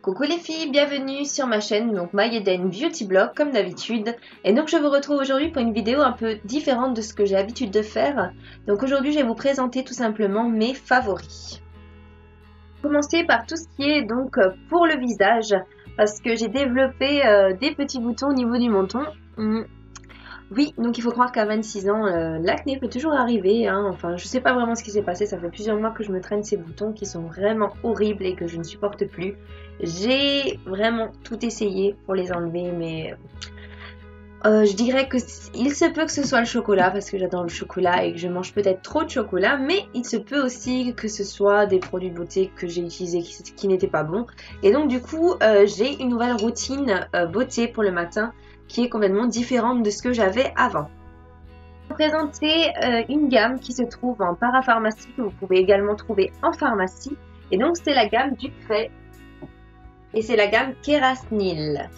Coucou les filles, bienvenue sur ma chaîne, donc Mayeden Beauty Blog comme d'habitude. Et donc je vous retrouve aujourd'hui pour une vidéo un peu différente de ce que j'ai l'habitude de faire. Donc aujourd'hui je vais vous présenter tout simplement mes favoris. Commencer par tout ce qui est donc pour le visage, parce que j'ai développé des petits boutons au niveau du menton. Oui, donc il faut croire qu'à 26 ans, l'acné peut toujours arriver, hein. Enfin, je sais pas vraiment ce qui s'est passé, ça fait plusieurs mois que je me traîne ces boutons qui sont vraiment horribles et que je ne supporte plus. J'ai vraiment tout essayé pour les enlever, mais je dirais que il se peut que ce soit le chocolat, parce que j'adore le chocolat et que je mange peut-être trop de chocolat, mais il se peut aussi que ce soit des produits de beauté que j'ai utilisés qui n'étaient pas bons. Et donc du coup, j'ai une nouvelle routine beauté pour le matin, qui est complètement différente de ce que j'avais avant. Je vais vous présenter une gamme qui se trouve en parapharmacie, que vous pouvez également trouver en pharmacie. Et donc c'est la gamme Ducray et c'est la gamme Kerasnil.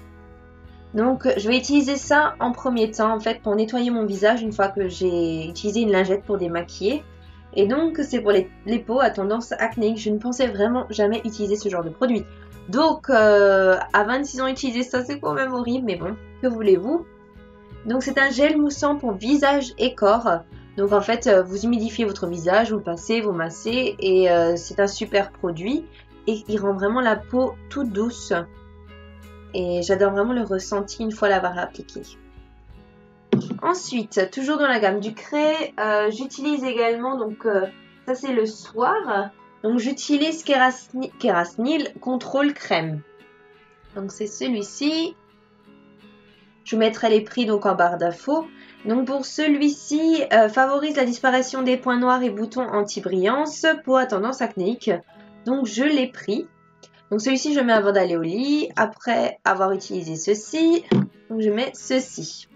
Donc je vais utiliser ça en premier temps en fait pour nettoyer mon visage une fois que j'ai utilisé une lingette pour démaquiller. Et donc c'est pour les peaux à tendance acnéique. Je ne pensais vraiment jamais utiliser ce genre de produit. Donc à 26 ans utiliser ça c'est quand même horrible, mais bon, que voulez-vous. Donc c'est un gel moussant pour visage et corps. Donc en fait vous humidifiez votre visage, vous le passez, vous massez et c'est un super produit. Et il rend vraiment la peau toute douce. Et j'adore vraiment le ressenti une fois l'avoir appliqué. Ensuite, toujours dans la gamme Ducray, j'utilise également, donc ça c'est le soir. Donc j'utilise Kerasnil Contrôle Crème. Donc c'est celui-ci. Je vous mettrai les prix donc en barre d'infos. Donc pour celui-ci, favorise la disparition des points noirs et boutons anti-brillance, peau à tendance acnéique. Donc je l'ai pris. Donc celui-ci je mets avant d'aller au lit. Après avoir utilisé ceci, donc je mets ceci.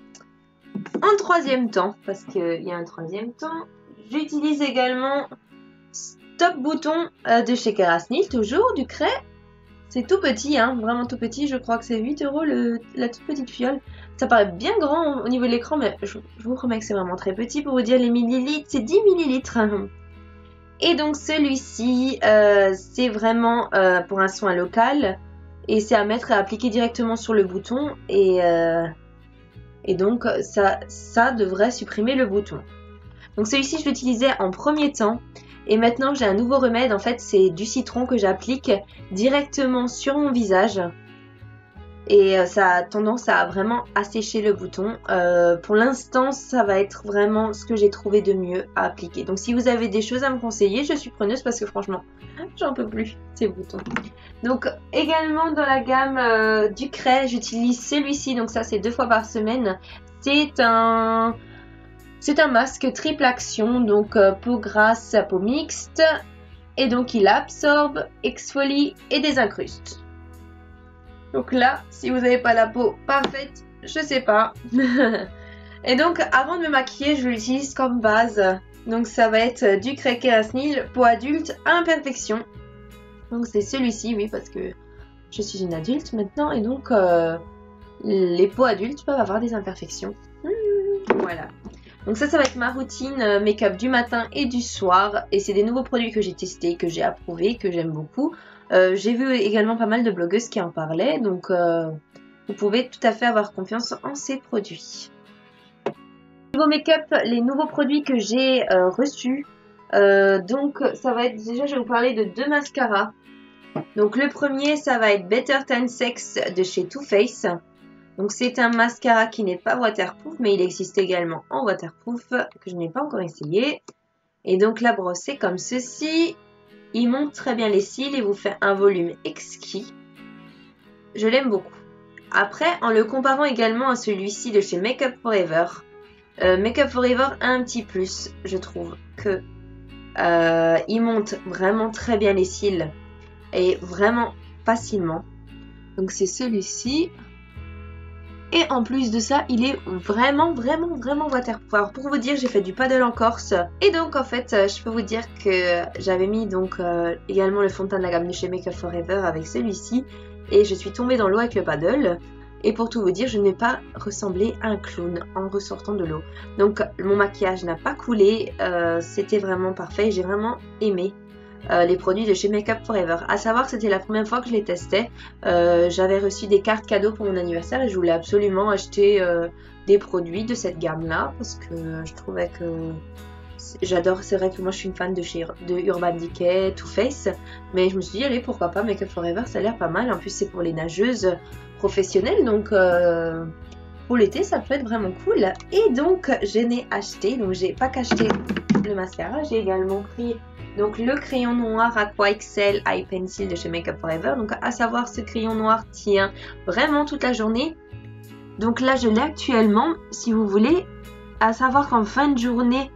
En troisième temps, parce qu'il y a un troisième temps, j'utilise également Stop Bouton de chez Kerasnil, toujours Ducray. C'est tout petit, hein, vraiment tout petit. Je crois que c'est 8 € la toute petite fiole. Ça paraît bien grand au niveau de l'écran, mais je vous promets que c'est vraiment très petit. Pour vous dire les millilitres, c'est 10 millilitres. Et donc celui-ci, c'est vraiment pour un soin local. Et c'est à mettre et à appliquer directement sur le bouton. Et donc ça devrait supprimer le bouton. Donc celui-ci, je l'utilisais en premier temps. Et maintenant, j'ai un nouveau remède. En fait, c'est du citron que j'applique directement sur mon visage. Et ça a tendance à vraiment assécher le bouton. Pour l'instant, ça va être vraiment ce que j'ai trouvé de mieux à appliquer. Donc, si vous avez des choses à me conseiller, je suis preneuse parce que franchement, j'en peux plus, ces boutons. Donc, également dans la gamme Ducray, j'utilise celui-ci. Donc, ça, c'est 2 fois par semaine. C'est un masque triple action, donc peau grasse à peau mixte. Et donc, il absorbe, exfolie et désincruste. Donc là, si vous n'avez pas la peau parfaite, je sais pas. Et donc, avant de me maquiller, je l'utilise comme base. Donc ça va être Ducray Kerasnil, peau adulte à imperfection. Donc c'est celui-ci, oui, parce que je suis une adulte maintenant. Et donc, les peaux adultes peuvent avoir des imperfections. Voilà. Donc ça va être ma routine make-up du matin et du soir. Et c'est des nouveaux produits que j'ai testés, que j'ai approuvés, que j'aime beaucoup. J'ai vu également pas mal de blogueuses qui en parlaient, donc vous pouvez tout à fait avoir confiance en ces produits. Niveau make-up, les nouveaux produits que j'ai reçus, donc ça va être, déjà je vais vous parler de 2 mascaras. Donc le premier, ça va être Better Than Sex de chez Too Faced. Donc c'est un mascara qui n'est pas waterproof, mais il existe également en waterproof, que je n'ai pas encore essayé. Et donc la brosse est comme ceci. Il monte très bien les cils et vous fait un volume exquis. Je l'aime beaucoup. Après, en le comparant également à celui-ci de chez Make Up For Ever, Make Up For Ever a un petit plus, je trouve, que il monte vraiment très bien les cils et vraiment facilement. Donc c'est celui-ci. Et en plus de ça, il est vraiment waterproof. Alors pour vous dire, j'ai fait du paddle en Corse. Et donc en fait, je peux vous dire que j'avais mis donc également le fond de teint de la gamme de chez Make Up For Ever avec celui-ci. Et je suis tombée dans l'eau avec le paddle. Et pour tout vous dire, je n'ai pas ressemblé à un clown en ressortant de l'eau. Donc mon maquillage n'a pas coulé. C'était vraiment parfait. J'ai vraiment aimé. les produits de chez Make Up For Ever. À savoir que c'était la première fois que je les testais. J'avais reçu des cartes cadeaux pour mon anniversaire et je voulais absolument acheter des produits de cette gamme-là parce que je trouvais que j'adore. C'est vrai que moi je suis une fan de Urban Decay, Too Faced, mais je me suis dit allez pourquoi pas Make Up For Ever, ça a l'air pas mal. En plus c'est pour les nageuses professionnelles, donc pour l'été ça peut être vraiment cool. Et donc je n'ai acheté, donc j'ai pas qu'acheté le mascara, j'ai également pris donc le crayon noir Aqua XL Eye Pencil de chez Make Up For Ever. Donc à savoir ce crayon noir tient vraiment toute la journée. Donc là je l'ai actuellement, si vous voulez, à savoir qu'en fin de journée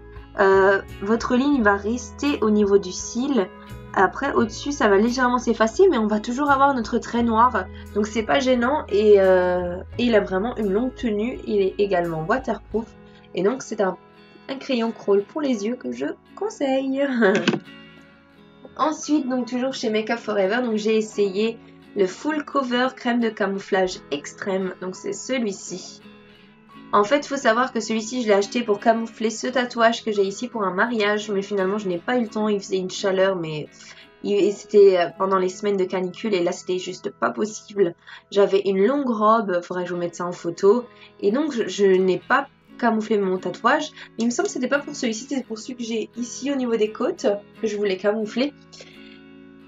votre ligne va rester au niveau du cil. Après au-dessus ça va légèrement s'effacer, mais on va toujours avoir notre trait noir, donc c'est pas gênant. Et il a vraiment une longue tenue, il est également waterproof et donc c'est un crayon crawl pour les yeux que je conseille. Ensuite donc toujours chez Make Up For Ever, donc j'ai essayé le Full Cover crème de camouflage extrême, donc c'est celui-ci. En fait, il faut savoir que celui-ci, je l'ai acheté pour camoufler ce tatouage que j'ai ici pour un mariage. Mais finalement, je n'ai pas eu le temps. Il faisait une chaleur, mais c'était pendant les semaines de canicule. Et là, c'était juste pas possible. J'avais une longue robe. Il faudrait que je vous mette ça en photo. Et donc, je n'ai pas camouflé mon tatouage. Mais il me semble que c'était pas pour celui-ci. C'était pour celui que j'ai ici au niveau des côtes que je voulais camoufler.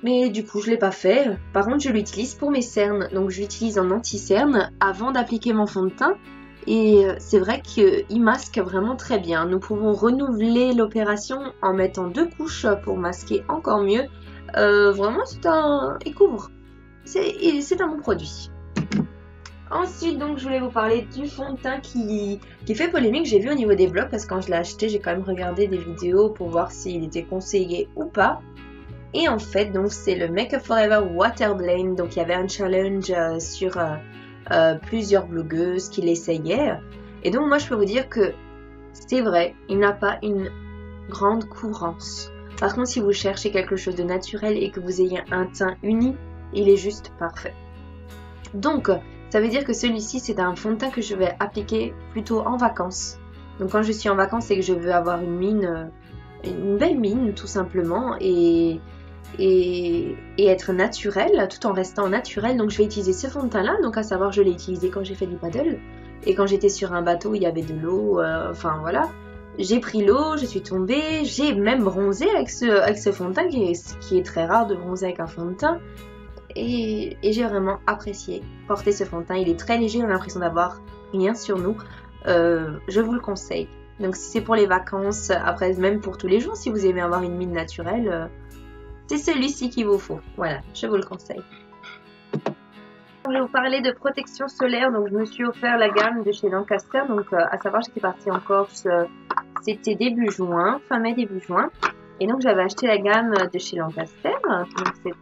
Mais du coup, je l'ai pas fait. Par contre, je l'utilise pour mes cernes. Donc, je l'utilise en anti-cerne avant d'appliquer mon fond de teint. Et c'est vrai qu'il masque vraiment très bien. Nous pouvons renouveler l'opération en mettant 2 couches pour masquer encore mieux. Vraiment, il couvre. C'est un bon produit. Ensuite, donc, je voulais vous parler du fond de teint qui fait polémique. J'ai vu au niveau des blogs parce que quand je l'ai acheté, j'ai quand même regardé des vidéos pour voir s'il était conseillé ou pas. Et en fait, donc, c'est le Make Up For Ever Water Blend. Donc, il y avait un challenge sur plusieurs blogueuses qui l'essayaient. Et donc, moi, je peux vous dire que c'est vrai, il n'a pas une grande couvrance. Par contre, si vous cherchez quelque chose de naturel et que vous ayez un teint uni, il est juste parfait. Donc, ça veut dire que celui-ci, c'est un fond de teint que je vais appliquer plutôt en vacances. Donc, quand je suis en vacances, c'est que je veux avoir une belle mine, tout simplement, et être naturel tout en restant naturel. Donc je vais utiliser ce fond de teint là, donc à savoir je l'ai utilisé quand j'ai fait du paddle et quand j'étais sur un bateau il y avait de l'eau, enfin voilà, j'ai pris l'eau, je suis tombée, j'ai même bronzé avec ce fond de teint qui est très rare de bronzer avec un fond de teint et j'ai vraiment apprécié porter ce fond de teint. Il est très léger, on a l'impression d'avoir rien sur nous. Je vous le conseille. Donc si c'est pour les vacances, après même pour tous les jours, si vous aimez avoir une mine naturelle, c'est celui-ci qu'il vous faut. Voilà, je vous le conseille. Je vais vous parler de protection solaire. Donc je me suis offert la gamme de chez Lancaster. Donc à savoir, j'étais partie en Corse, c'était début juin, fin mai, début juin. Et donc j'avais acheté la gamme de chez Lancaster. Donc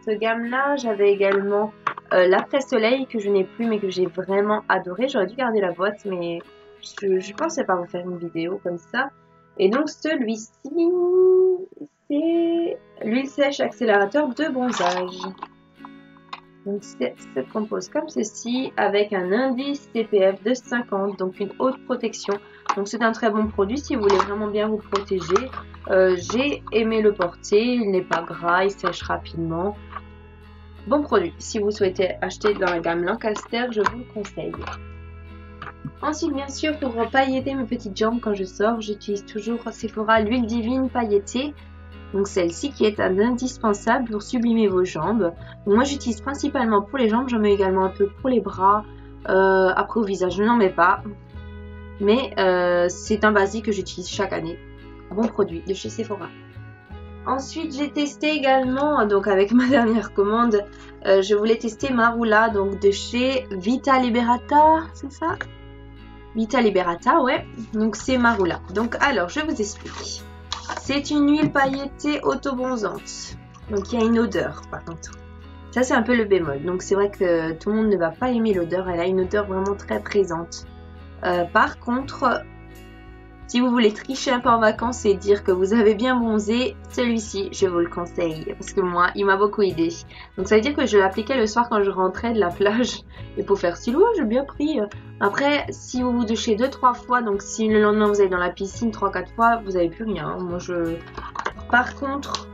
cette gamme-là, j'avais également l'après-soleil que je n'ai plus mais que j'ai vraiment adoré. J'aurais dû garder la boîte mais je pensais pas vous faire une vidéo comme ça. Et donc celui-ci, c'est l'huile sèche accélérateur de bronzage. Donc ça se compose comme ceci avec un indice TPF de 50, donc une haute protection. Donc c'est un très bon produit si vous voulez vraiment bien vous protéger. J'ai aimé le porter, il n'est pas gras, il sèche rapidement. Bon produit, si vous souhaitez acheter dans la gamme Lancaster, je vous le conseille. Ensuite, bien sûr, pour pailletter mes petites jambes quand je sors, j'utilise toujours Sephora l'huile divine pailletée. Donc celle-ci qui est un indispensable pour sublimer vos jambes. Donc, moi, j'utilise principalement pour les jambes, j'en mets également un peu pour les bras. Après au visage, je n'en mets pas. Mais c'est un basique que j'utilise chaque année. Bon produit de chez Sephora. Ensuite, j'ai testé également, donc avec ma dernière commande, je voulais tester Marula, donc de chez Vita Liberata, c'est ça? Vita Liberata, ouais. Donc c'est Marula. Donc alors, je vous explique. C'est une huile pailletée auto-bronzante. Donc il y a une odeur, par contre. Ça, c'est un peu le bémol. Donc c'est vrai que tout le monde ne va pas aimer l'odeur. Elle a une odeur vraiment très présente. Par contre, si vous voulez tricher un peu en vacances et dire que vous avez bien bronzé, celui-ci, je vous le conseille. Parce que moi, il m'a beaucoup aidé. Donc ça veut dire que je l'appliquais le soir quand je rentrais de la plage. Et pour faire style, ouais, j'ai bien pris. Après, si vous vous douchez 2-3 fois, donc si le lendemain vous allez dans la piscine 3-4 fois, vous n'avez plus rien. Moi, Par contre,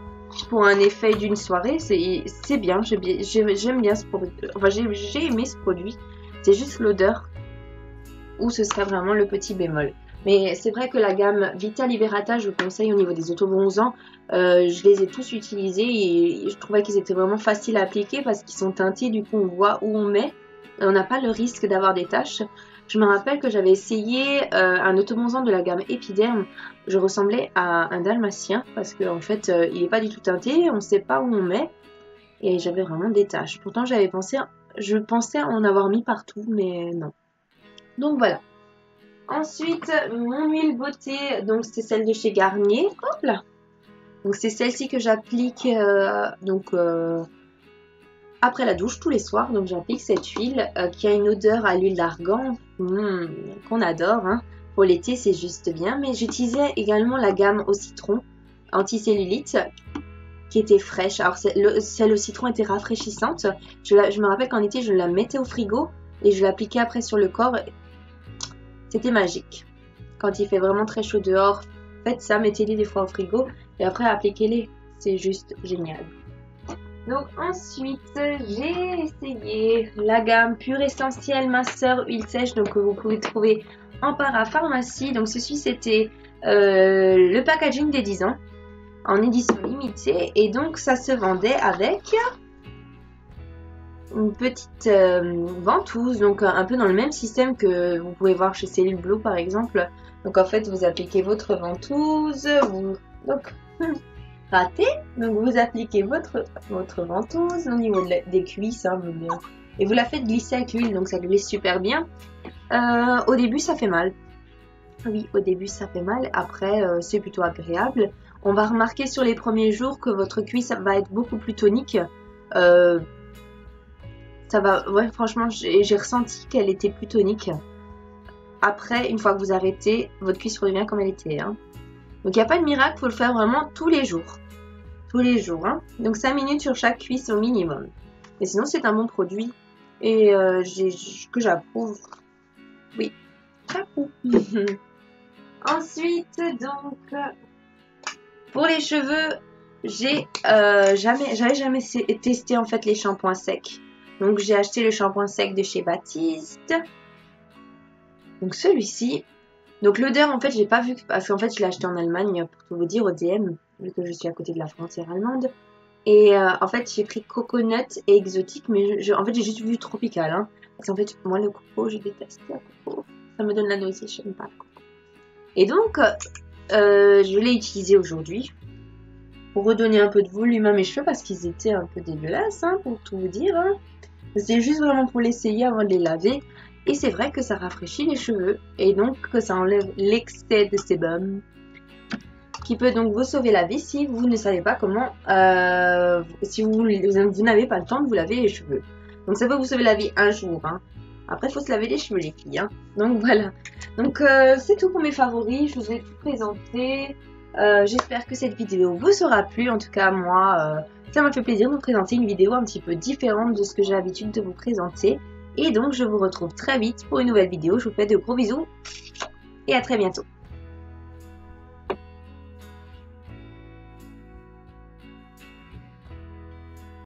pour un effet d'une soirée, c'est bien. J'aime bien ce produit. Enfin, j'ai aimé ce produit. C'est juste l'odeur où ce serait vraiment le petit bémol. Mais c'est vrai que la gamme Vita Liberata, je vous conseille au niveau des autobronzants. Je les ai tous utilisés et je trouvais qu'ils étaient vraiment faciles à appliquer parce qu'ils sont teintés. Du coup, on voit où on met. Et on n'a pas le risque d'avoir des taches. Je me rappelle que j'avais essayé un autobronzant de la gamme Epiderme. Je ressemblais à un dalmatien parce qu'en fait, il n'est pas du tout teinté. On ne sait pas où on met. Et j'avais vraiment des taches. Pourtant, je pensais en avoir mis partout, mais non. Donc voilà. Ensuite, mon huile beauté, donc c'est celle de chez Garnier. Hop là. Donc c'est celle-ci que j'applique après la douche tous les soirs. Donc j'applique cette huile qui a une odeur à l'huile d'argan qu'on adore. Hein. Pour l'été, c'est juste bien. Mais j'utilisais également la gamme au citron anticellulite qui était fraîche. Alors celle au citron était rafraîchissante. Je me rappelle qu'en été, je la mettais au frigo et je l'appliquais après sur le corps. C'était magique. Quand il fait vraiment très chaud dehors, faites ça, mettez-les des fois au frigo et après appliquez-les. C'est juste génial. Donc ensuite, j'ai essayé la gamme Pure Essentielle Master Huile Sèche, donc que vous pouvez trouver en parapharmacie. Donc ceci, c'était le packaging des 10 ans en édition limitée et donc ça se vendait avec une petite ventouse, donc un peu dans le même système que vous pouvez voir chez Cellule Blue par exemple. Donc en fait vous appliquez votre ventouse, raté, donc vous appliquez votre ventouse au niveau des cuisses hein, et vous la faites glisser avec l'huile, donc ça glisse super bien. Au début ça fait mal, oui au début ça fait mal, après c'est plutôt agréable. On va remarquer sur les premiers jours que votre cuisse va être beaucoup plus tonique. Ça va, ouais, franchement, j'ai ressenti qu'elle était plus tonique. Après, une fois que vous arrêtez, votre cuisse redevient comme elle était. Hein. Donc, il n'y a pas de miracle, il faut le faire vraiment tous les jours. Tous les jours. Hein. Donc, 5 minutes sur chaque cuisse au minimum. Mais sinon, c'est un bon produit. Et que j'approuve. Oui, j'approuve. Ensuite, donc, pour les cheveux, j'avais jamais testé en fait les shampoings secs. Donc j'ai acheté le shampoing sec de chez Baptiste. Donc celui-ci. Donc l'odeur en fait j'ai pas vu parce qu'en fait je l'ai acheté en Allemagne pour tout vous dire au DM vu que je suis à côté de la frontière allemande. Et en fait j'ai pris coconut et exotique mais en fait j'ai juste vu tropical. Hein, parce qu'en fait moi le coco je déteste le coco. Ça me donne la nausée, je n'aime pas le coco. Et donc je l'ai utilisé aujourd'hui. Pour redonner un peu de volume à mes cheveux parce qu'ils étaient un peu dégueulasses hein, pour tout vous dire. Hein. C'est juste vraiment pour l'essayer avant de les laver. Et c'est vrai que ça rafraîchit les cheveux. Et donc que ça enlève l'excès de sébum. Qui peut donc vous sauver la vie si vous ne savez pas comment... si vous n'avez pas le temps de vous laver les cheveux. Donc ça peut vous sauver la vie un jour. Hein. Après il faut se laver les cheveux les filles. Hein. Donc voilà. Donc c'est tout pour mes favoris. Je vous ai tout présenté. J'espère que cette vidéo vous sera plu. En tout cas moi... ça m'a fait plaisir de vous présenter une vidéo un petit peu différente de ce que j'ai l'habitude de vous présenter. Et donc je vous retrouve très vite pour une nouvelle vidéo. Je vous fais de gros bisous et à très bientôt.